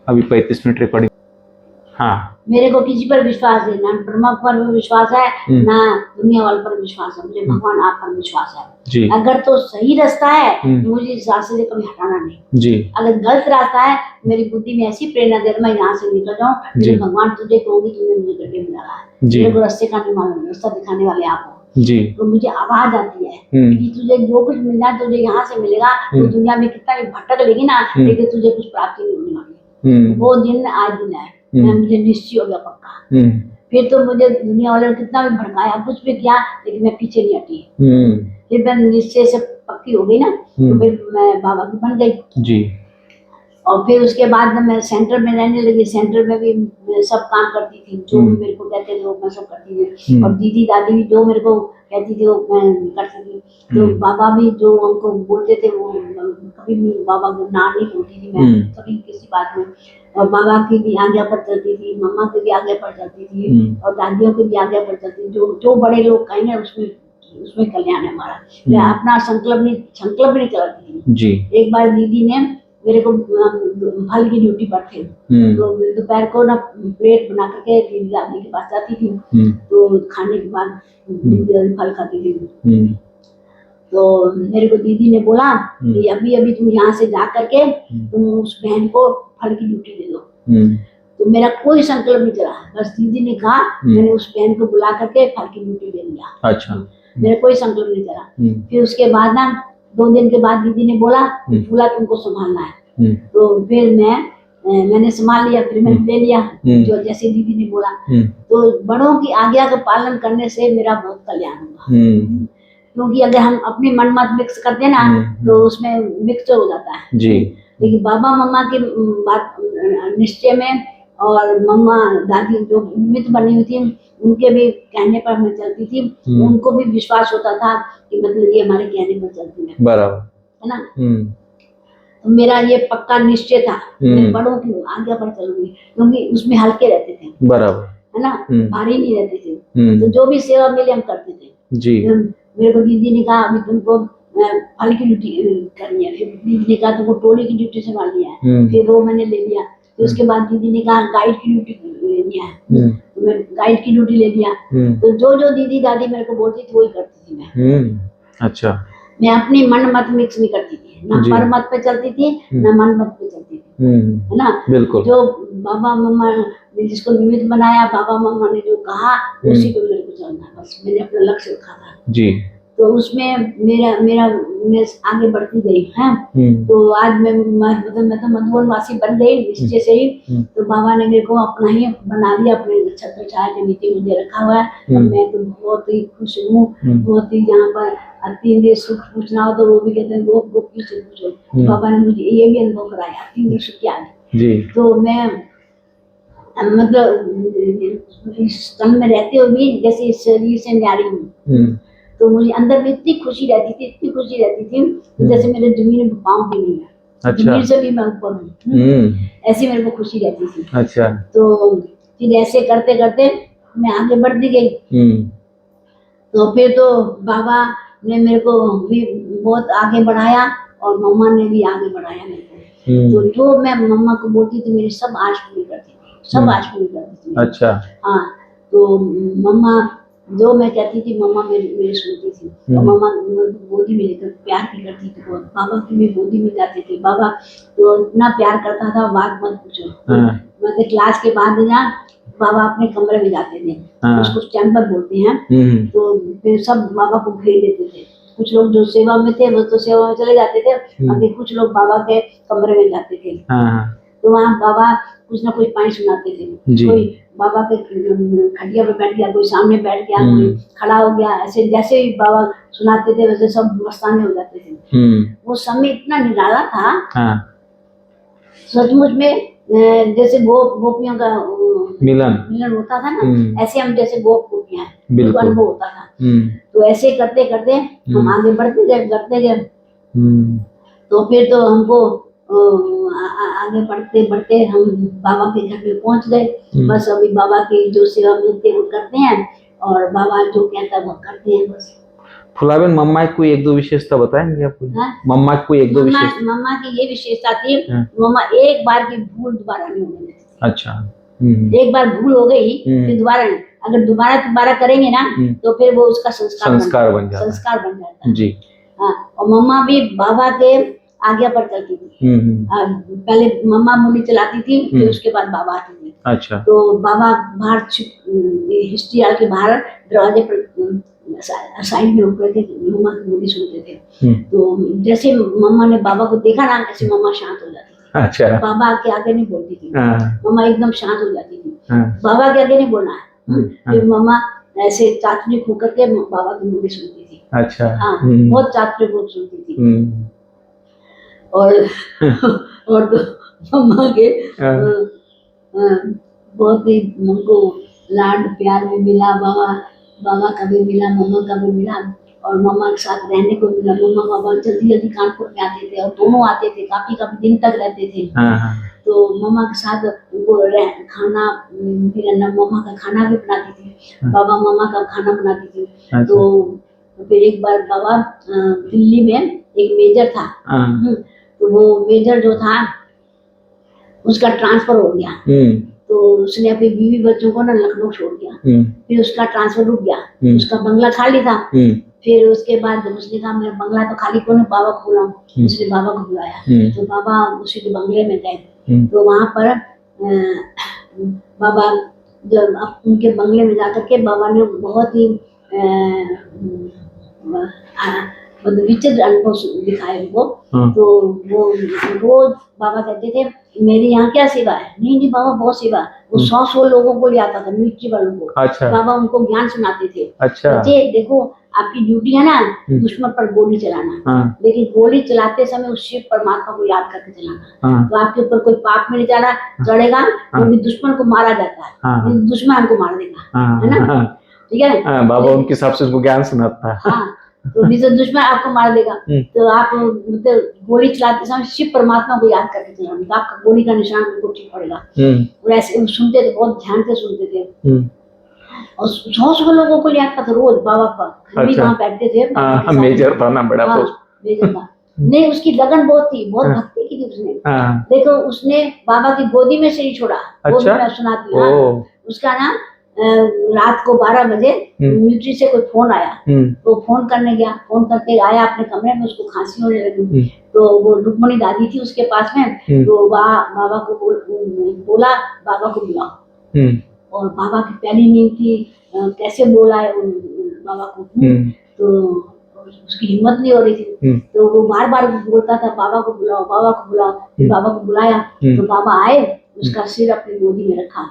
अभी 35 minute recording. हाँ मेरे को किसी पर विश्वास है ना, ब्रह्मा पर विश्वास है ना दुनिया वाले पर विश्वास है, मुझे भगवान आप पर विश्वास है जी। अगर तो सही रास्ता है तो मुझे इस रास्ते से कभी हटाना नहीं जी। अगर गलत रास्ता है मेरी बुद्धि में ऐसी प्रेरणा दे मैं यहाँ से निकल जाऊँ, मेरे भगवान तुझे कहूंगी तूने मुझे गड्ढे में डाला है, मेरे को रास्ते का नहीं मालूम, रास्ता दिखाने वाले आप हो जी। तो मुझे आवाज आती है कि तुझे जो कुछ मिलना तुझे यहाँ से मिलेगा, तो दुनिया में कितना भी भटक लेगी ना लेकिन तुझे कुछ प्राप्ति नहीं होने वाली। वो दिन आज दिन है, मुझे निश्चय हो गया पक्का। फिर तो मुझे दुनिया वाले ने कितना भी भड़काया कुछ भी किया लेकिन मैं पीछे नहीं हटी। फिर मैं निश्चय से पक्की हो गई ना तो फिर मैं बाबा की बन गई जी। और फिर उसके बाद मैं सेंटर में रहने लगी, सेंटर में भी सब काम करती थी, जो भी मेरे को कहते थे वो मैं सब करती थी और दीदी दादी भी जो मेरे को कहती थी वो मैं करती थी। तो बाबा भी जो हमको बोलते थे वो कभी भी बाबा को ना नहीं बोलती थी मैं कभी किसी बात में, और बाबा की भी आज्ञा पर चलती थी, मम्मा की भी आज्ञा पर चलती थी और दादियों की भी आज्ञा पर चलती थी, जो बड़े लोग कहेंगे उसमें कल्याण है हमारा। मैं अपना संकल्प नहीं चलाती थी जी। एक बार दीदी ने मेरे को फल की ड्यूटी पर थे तो दोपहर को ना प्लेट बना करके दीदी दादी के पास जाती थी तो खाने के बाद दीदी दादी फल खाती थी। तो मेरे को दीदी ने बोला कि अभी अभी तुम यहाँ से जा करके तुम उस बहन को फल की ड्यूटी दे दो। तो मेरा कोई संकल्प नहीं चला, बस दीदी ने कहा मैंने उस बहन को बुला करके फल की ड्यूटी दे दिया। अच्छा। मेरा कोई संकल्प नहीं चला। फिर उसके बाद ना 2 दिन के बाद दीदी ने बोला फूला तुमको संभालना है, तो फिर मैंने संभाल लिया, फिर मैंने ले लिया जो जैसे दीदी ने बोला। तो बड़ों की आज्ञा का पालन करने से मेरा बहुत कल्याण हुआ, क्योंकि अगर हम अपनी मन मत मिक्स करते ना तो उसमें मिक्सचर हो जाता है जी। लेकिन बाबा मम्मा की बात निश्चय में और मम्मा दादी जो निमित्त बनी हुई थी उनके भी कहने पर मैं चलती थी, उनको भी विश्वास होता था कि मतलब ये हमारे कहने पर चलती है बराबर है ना। तो मेरा ये पक्का निश्चय था मैं बड़ों की आज्ञा पर चलूंगी, क्योंकि उसमें हल्के रहते थे बराबर है ना, भारी नहीं रहते थे। तो जो भी सेवा मिले हम करते थे जी। मेरे को दीदी ने कहा अभी तुमको फल की ड्यूटी करनी है, फिर दीदी ने कहा तुमको टोली की ड्यूटी संभालनी है, फिर वो मैंने ले लिया। फिर उसके बाद दीदी ने कहा गाइड की ड्यूटी लेनी है, तो मैं गाइड की ड्यूटी ले लिया। तो जो दीदी दादी मेरे को बोलती थी वही करती थी मैं। अच्छा। मैं अपनी मन मत मिक्स नहीं करती थी, ना पर मत पे चलती थी ना मन मत पे चलती थी है ना। बिल्कुल। जो बाबा मम्मा ने जिसको निमित्त बनाया, बाबा मम्मा ने जो कहा उसी को मेरे को चलना है, बस मैंने अपना लक्ष्य रखा था जी। तो उसमें मैं आगे बढ़ती गई है। तो आज मैं तो मधुबन वासी बन गई निश्चय से ही। तो बाबा ने मेरे को अपना ही बना दिया, अपने छत्र छाया के नीचे मुझे रखा हुआ है और मैं तो बहुत ही खुश हूँ, बहुत ही। यहाँ पर 3 दिन सुख पूछना हो तो वो भी कहते हैं गोप की से पूछो। बाबा ने मुझे ये भी अनुभव कराया 3 दिन सुख क्या है। तो मैं मतलब इस तन में रहते हुए भी जैसे इस शरीर से न्यारी हूँ, तो मुझे अंदर में इतनी खुशी रहती थी जैसे मेरे जमीन में पाँव भी नहीं है। अच्छा। जमीन से भी मैं ऊपर हूँ, ऐसी मेरे को खुशी रहती थी। अच्छा। तो फिर ऐसे करते करते मैं आगे बढ़ती गई। तो फिर तो बाबा ने मेरे को भी बहुत आगे बढ़ाया और मम्मा ने भी आगे बढ़ाया मेरे को। तो जो मैं मम्मा को बोलती थी मेरी सब आश पूरी करती थी, सब आश पूरी करती थी। अच्छा। हाँ। तो मम्मा जो मैं कहती थी मम्मा मेरी सुनती थी और मम्मा गोदी में लेकर प्यार भी करती थी बहुत। बाबा की भी गोदी में जाते थे, बाबा तो इतना प्यार करता था बात मत पूछो। मतलब क्लास के बाद ना बाबा अपने कमरे में जाते थे, उसको चैम्बर बोलते हैं। तो फिर सब बाबा को घेर लेते थे, कुछ लोग जो सेवा में थे वो तो सेवा में चले जाते थे, बाकी कुछ लोग बाबा के कमरे में जाते थे। तो वहाँ बाबा कुछ ना कुछ पानी सुनाते थे, कोई बाबा के खटिया पे बैठ गया, कोई सामने बैठ गया, कोई खड़ा हो गया, ऐसे जैसे ही बाबा सुनाते थे वैसे सब मस्ताने हो जाते थे। वो समय इतना निराला था सचमुच में, जैसे गोपियों का मिलन होता था ना, ऐसे हम जैसे गोपियां बिल्कुल अनुभव होता था। तो ऐसे करते करते हम आगे बढ़ते गए तो फिर तो हमको आगे बढ़ते बढ़ते हम बाबा के घर में पहुंच गए। बस अभी बाबा की जो सेवा मिलती है वो करते हैं और बाबा जो कहता है वो करते हैं बस। फुलाबेन मम्मा की कोई एक दो विशेषता बताएंगे आपको? हाँ? मम्मा की कोई एक दो मम्मा विशेषता? मम्मा की ये विशेषता थी, हाँ। मम्मा एक बार की भूल दोबारा नहीं होने देती। अच्छा। एक बार भूल हो गई फिर दोबारा नहीं, अगर दोबारा करेंगे ना तो फिर वो उसका संस्कार बन जाता है। संस्कार बन जाता है। जी। हाँ, और मम्मा भी बाबा के आज्ञा पर चलती थी। पहले मम्मा मूली चलाती थी, फिर उसके बाद बाबा आती थी। अच्छा। तो बाबा बाहर हिस्ट्री के बाहर दरवाजे पर साइड में होकर के मम्मा की मूली सुनते थे। तो जैसे मम्मा ने बाबा को देखा ना, ऐसे मम्मा शांत हो जाती थी। अच्छा। बाबा के आगे नहीं बोलती थी, हाँ। मम्मा एकदम शांत हो जाती थी। हाँ। बाबा के आगे नहीं बोलना है। फिर मम्मा ऐसे चाचनी खो करके बाबा की मूली सुनती थी। अच्छा। हाँ, बहुत चाचनी को सुनती थी। और तो मम्मा के बहुत ही हमको लाड प्यार भी मिला, बाबा का भी मिला, मम्मा का भी मिला, और मम्मा के साथ रहने को मिला। मम्मा बाबा जल्दी जल्दी कानपुर में आते थे और दोनों आते थे, काफी दिन तक रहते थे। तो मम्मा के साथ उनको खाना, फिर मम्मा का खाना भी बनाती थी, बाबा मम्मा का खाना बनाती थी। तो फिर एक बार बाबा दिल्ली में एक मेजर था, तो वो मेजर जो था उसका ट्रांसफर हो गया। तो उसने अपनी बीवी बच्चों को ना लखनऊ छोड़ दिया। फिर उसका ट्रांसफर रुक गया, उसका बंगला खाली था। फिर उसके बाद उसने कहा मेरा बंगला तो खाली क्यों नहीं, बाबा को बुलाऊं। उसने बाबा को बुलाया, तो बाबा उसी के बंगले में गए। तो वहां पर बाबा जब उनके बंगले में जाकर के बाबा ने बहुत ही मतलब विचित्र अनुभव दिखाए उनको। तो वो रोज बाबा कहते थे मेरी यहाँ क्या सेवा है? नहीं बाबा बहुत सेवा। वो 100 लोगों को ले आता था, मिलिट्री वालों को। अच्छा। बाबा उनको ज्ञान सुनाते थे। अच्छा। देखो आपकी ड्यूटी है ना दुश्मन पर गोली चलाना, लेकिन गोली चलाते समय उस शिव परमात्मा को याद करके चलाना। तो आपके ऊपर कोई पाप में नहीं चढ़ेगा, वो भी दुश्मन को मारा जाता है, दुश्मन हमको मार देगा, है ना? ठीक है, बाबा उनके हिसाब से उसको ज्ञान सुनाता है। हाँ, तो दुश्मन आपको मार देगा। तो आप मतलब गोली चलाते समय शिव परमात्मा को याद करके चलाना, तो आपका गोली का निशान उनको ठीक पड़ेगा। और ऐसे सुनते थे, बहुत ध्यान से सुनते थे। और 100 लोगों को ले आता था रोज बाबा का। अच्छा। वहाँ बैठते थे। मेजर था ना, बड़ा पोस्ट। मेजर था। नहीं, उसकी लगन बहुत थी, बहुत भक्ति की थी उसने। देखो उसने बाबा की गोदी में से ही छोड़ा। अच्छा? मैं सुनाती हूँ। उसका ना रात को 12 बजे मिलिट्री से कोई फोन आया, तो फोन करने गया, फोन करके आया अपने कमरे में, उसको खांसी होने लगी। तो वो रुक्मणी दादी थी उसके पास में, तो बाबा को बोला बाबा को बुलाओ। और बाबा की पहली नींद थी, कैसे बोला है बाबा को। तो उसकी हिम्मत नहीं हो रही थी, तो वो बार बोलता था बाबा को बुलाओ, बाबा को बुलाओ। बाबा को बुलाया तो बाबा आए, उसका सिर अपनी गोदी में रखा।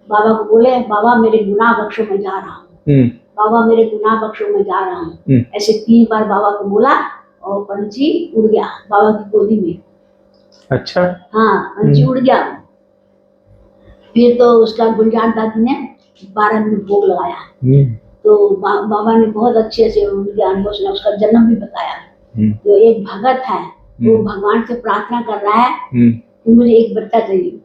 बाबा को बोले बाबा मेरे गुनाह बख्शो, मैं जा रहा हूँ। बाबा मेरे गुनाह बख्शो, मैं जा रहा हूँ। ऐसे 3 बार बाबा को बोला और पंछी उड़ गया बाबा की गोदी में। अच्छा। हाँ, पंछी उड़ गया। फिर तो उसका गुलजार दादी ने 12 मिनट भोग लगाया। तो बाबा ने बहुत अच्छे से उनके अनुभव से उसका जन्म भी बताया। तो एक भगत है, वो भगवान से प्रार्थना कर रहा है कि मुझे एक बच्चा चाहिए।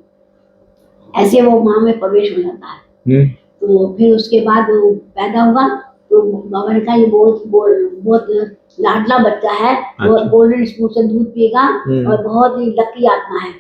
ऐसे वो माँ में प्रवेश हो जाता है। तो फिर उसके बाद वो पैदा हुआ, तो बाबा ने कहा ये बहुत लाडला बच्चा है। वो गोल्डन स्पून से दूध पिएगा और बहुत ही लकी आत्मा है।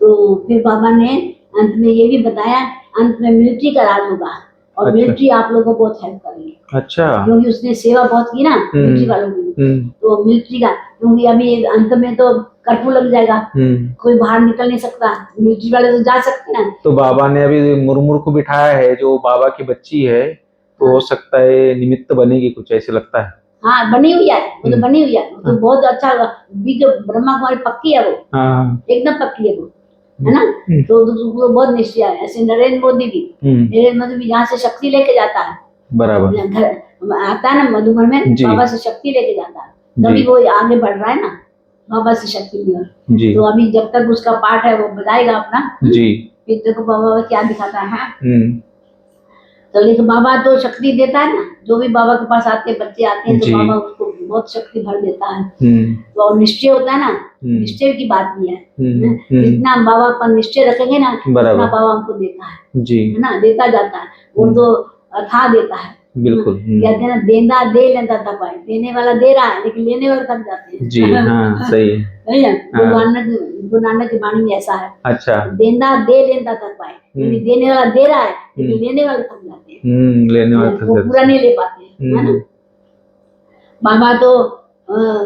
तो फिर बाबा ने अंत में ये भी बताया, अंत में मिलिट्री का राज होगा और मिलिट्री आप लोगों को बहुत हेल्प करेगी। अच्छा। क्योंकि उसने सेवा बहुत की ना मिलिट्री वालों की। तो मिलिट्री का, क्योंकि अभी अंत में तो कर्फ्यू लग जाएगा, कोई बाहर निकल नहीं सकता, मिलिट्री वाले तो जा सकते हैं। तो बाबा ने अभी मुरमुर को बिठाया है, जो बाबा की बच्ची है, तो हो सकता है निमित्त बनेगी कुछ, ऐसे लगता है। हाँ, बनी हुई है, वो तो बनी हुई है, तो बहुत अच्छा भी, जो ब्रह्मा कुमारी पक्की है, वो एकदम पक्की है वो, है ना? तो बहुत निश्चय है। ऐसे नरेंद्र मोदी भी यहाँ से शक्ति लेके जाता है, बराबर घर आता है ना मधुबन में, बाबा से शक्ति लेके जाता है, तभी वो आगे बढ़ रहा है ना, बाबा से शक्ति लिया। तो अभी जब तक उसका पाठ है वो बजाएगा अपना जी। फिर देखो बाबा क्या दिखाता है। तो लेकिन बाबा तो शक्ति देता है ना, जो भी बाबा के पास आते हैं बच्चे आते हैं, तो बाबा उसको बहुत शक्ति भर देता है। तो और निश्चय होता है ना, निश्चय की बात भी है। जितना बाबा पर निश्चय रखेंगे ना, उतना बाबा हमको देता है जी, है ना, देता जाता है। वो तो अथाह देता है बिल्कुल। कहते हैं ना, देना दे लेता था पाए, देने वाला दे रहा है लेकिन लेने वाला थक जाते हैं। जी हाँ सही है। नहीं है, गुरु नानक की वाणी में ऐसा है, अच्छा। देना दे लेता थक पाए, यानी देने वाला दे रहा है लेकिन लेने वाले थक जाते हैं। लेने वाला थक वो जाते पूरा नहीं ले पाते हैं, है ना। बाबा तो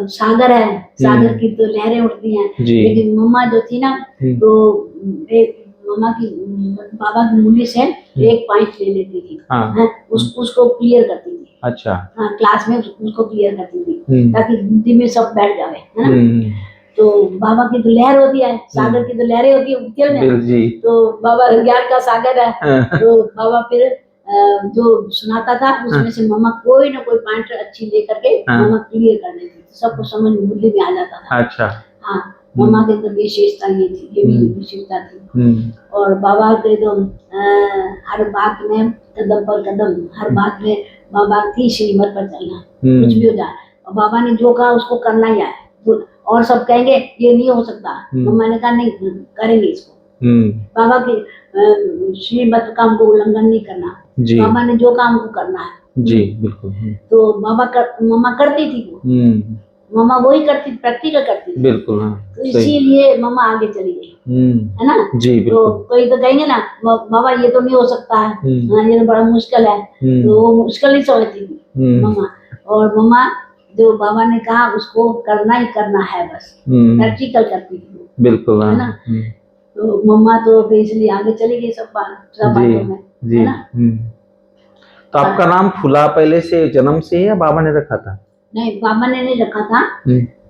सागर है, सागर की तो लहरें उठती हैं, जी। लेकिन मम्मा जो थी ना, तो एक मम्मा की बाबा की मुन्नी से एक पॉइंट ले लेती थी। हाँ। है, उसको क्लियर करती थी। अच्छा। हाँ, क्लास में उसको क्लियर करती थी ताकि बुद्धि में सब बैठ जाए, है ना। तो बाबा की तो लहर होती है, सागर की तो लहरें होती है उछल में। जी। तो बाबा ज्ञान का सागर है। तो बाबा फिर जो सुनाता था उसमें से मम्मा कोई ना कोई पॉइंट अच्छी लेकर के मम्मा क्लियर कर देती थी, सबको समझ बुद्धि में आ जाता था। अच्छा। हाँ, मम्मा की तो विशेषता ये थी, ये भी विशेषता थी। और बाबा के तो हर बात में कदम पर कदम, हर बात में बाबा की श्रीमत पर चलना, कुछ भी हो जाए और बाबा ने जो कहा उसको करना ही है। तो और सब कहेंगे ये नहीं हो सकता, मम्मा ने कहा नहीं, करेंगे इसको। बाबा की श्रीमत का हमको उल्लंघन नहीं करना, बाबा ने जो काम को करना है। जी बिल्कुल। तो मम्मा करती थी वो, मम्मा वही करती, प्रैक्टिकल करती थी। बिल्कुल। हाँ, तो इसीलिए मम्मा आगे चली गई, है ना। जी तो बिल्कुल। कोई तो कहेंगे ना बाबा ये तो नहीं हो सकता है, हाँ, ये तो बड़ा मुश्किल है, तो वो मुश्किल नहीं समझती थी मम्मा। और मम्मा जो बाबा ने कहा उसको करना ही करना है, बस प्रैक्टिकल करती थी, बिल्कुल। है ना। तो मम्मा तो फिर इसलिए आगे चली गई सब बातों में, है ना। तो आपका नाम फुला पहले से जन्म से है या बाबा ने रखा था? नहीं, बाबा ने नहीं रखा था।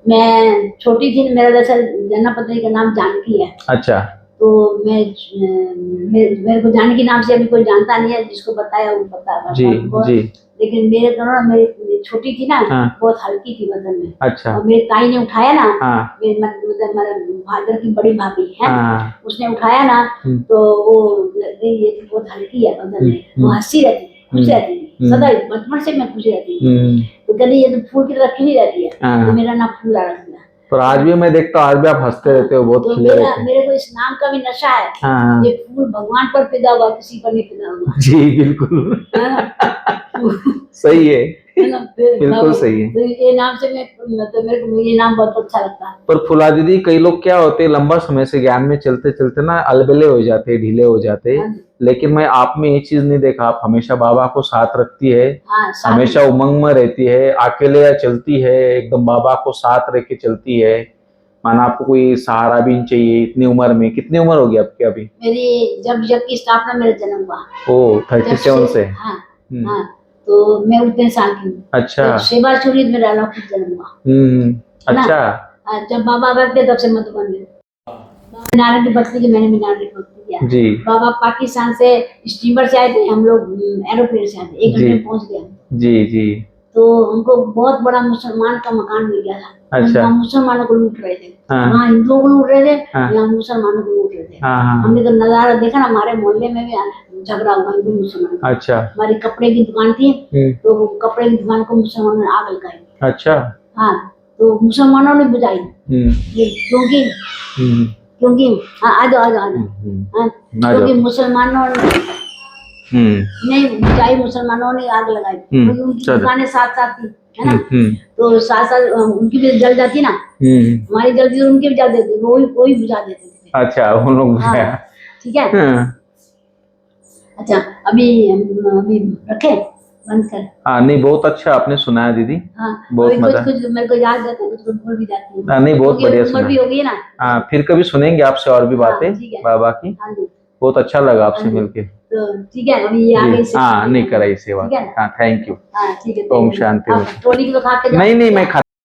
मैं छोटी थी, मेरा दरअसल जन्म पत्री का नाम जानकी है। अच्छा। तो मेरे को जानकी नाम से अभी कोई जानता नहीं है, जिसको बताया वो पता। जी जी। लेकिन मेरे तो ना, मेरी छोटी थी ना, बहुत हल्की थी वजन में। अच्छा। और मेरी ताई ने उठाया ना, मेरे फादर की बड़ी भाभी है, उसने उठाया ना, तो वो ये बहुत हल्की है वजन में, वो हंसी रहती है, खुश रहती है, सदा बचपन से मैं खुश रहती हूँ। तो कहते ये तो फूल की रखी नहीं रहती है, तो मेरा नाम फूला रख दिया। पर आज भी मैं देखता हूँ, आज भी आप हंसते रहते हो, बहुत खिले रहते हो। मेरे को इस नाम का भी नशा है। ये फूल भगवान पर पैदा हुआ, किसी पर नहीं पैदा हुआ। जी बिल्कुल। सही है, बिल्कुल सही है। तो ये नाम से मतलब मेरे को ये नाम बहुत अच्छा लगता है। पर फुला दीदी, कई लोग क्या होते हैं, लंबा समय से ज्ञान में चलते चलते ना अलबेले हो जाते, ढीले हो जाते। लेकिन मैं आप में ये चीज नहीं देखा, आप हमेशा बाबा को साथ रखती है। हमेशा उमंग में रहती है, अकेले चलती है, एकदम बाबा को साथ रह के चलती है। माना आपको कोई सहारा भी नहीं चाहिए इतनी उम्र में। कितनी उम्र होगी आपकी अभी? मेरी जब जब की स्थापना मेरा जन्म हुआ। ओ 37 से। हाँ, हाँ, तो मैं उतने साल की हूँ। अच्छा। सेवा शुरू मेरा अलौकिक जन्म हुआ। अच्छा। जब बाबा बैठते तब से मधुबन में नारायण की भक्ति की, मैंने भी नारायण की भक्ति किया। जी। बाबा पाकिस्तान से स्टीमर से आए थे, हम लोग एरोप्लेन से आए थे, 1 घंटे में पहुंच गए। जी जी। तो हमको बहुत बड़ा मुसलमान का मकान मिल गया था। अच्छा। मुसलमानों को लूट रहे थे, वहाँ हिंदुओं को लूट रहे थे, यहाँ मुसलमानों को लूट रहे थे। हमने तो नजारा देखा ना, हमारे मोहल्ले में भी झगड़ा हुआ हिंदू मुसलमान। अच्छा। हमारी कपड़े की दुकान थी, तो कपड़े की दुकान को मुसलमानों ने आग लगाई। अच्छा। हाँ, तो मुसलमानों ने बुझाई, क्योंकि आ जाओ क्योंकि मुसलमानों ने बुझाई, मुसलमानों ने आग लगाई, क्योंकि उनकी दुकानें साथ साथ थी, है ना। तो साथ साथ उनकी भी जल जाती ना, हमारी जलती तो उनकी भी जल देती, वही बुझा देते थे। अच्छा, उन लोग बुझाया। ठीक है। अच्छा, अभी रखे बंद कर। हाँ नहीं, बहुत अच्छा आपने सुनाया दीदी। हाँ, बहुत मजा। कुछ मेरे को याद रहता है, कुछ भूल भी जाती हूँ। नहीं, बहुत बढ़िया सुना। उम्र भी होगी ना। हाँ, फिर कभी सुनेंगे आपसे और भी बातें बाबा की। बहुत अच्छा लगा आपसे मिलके। तो ठीक है, अभी आगे से। हाँ, नहीं कराई सेवा। हाँ, थैंक यू। हाँ, ठीक है। ओम शांति। नहीं नहीं, मैं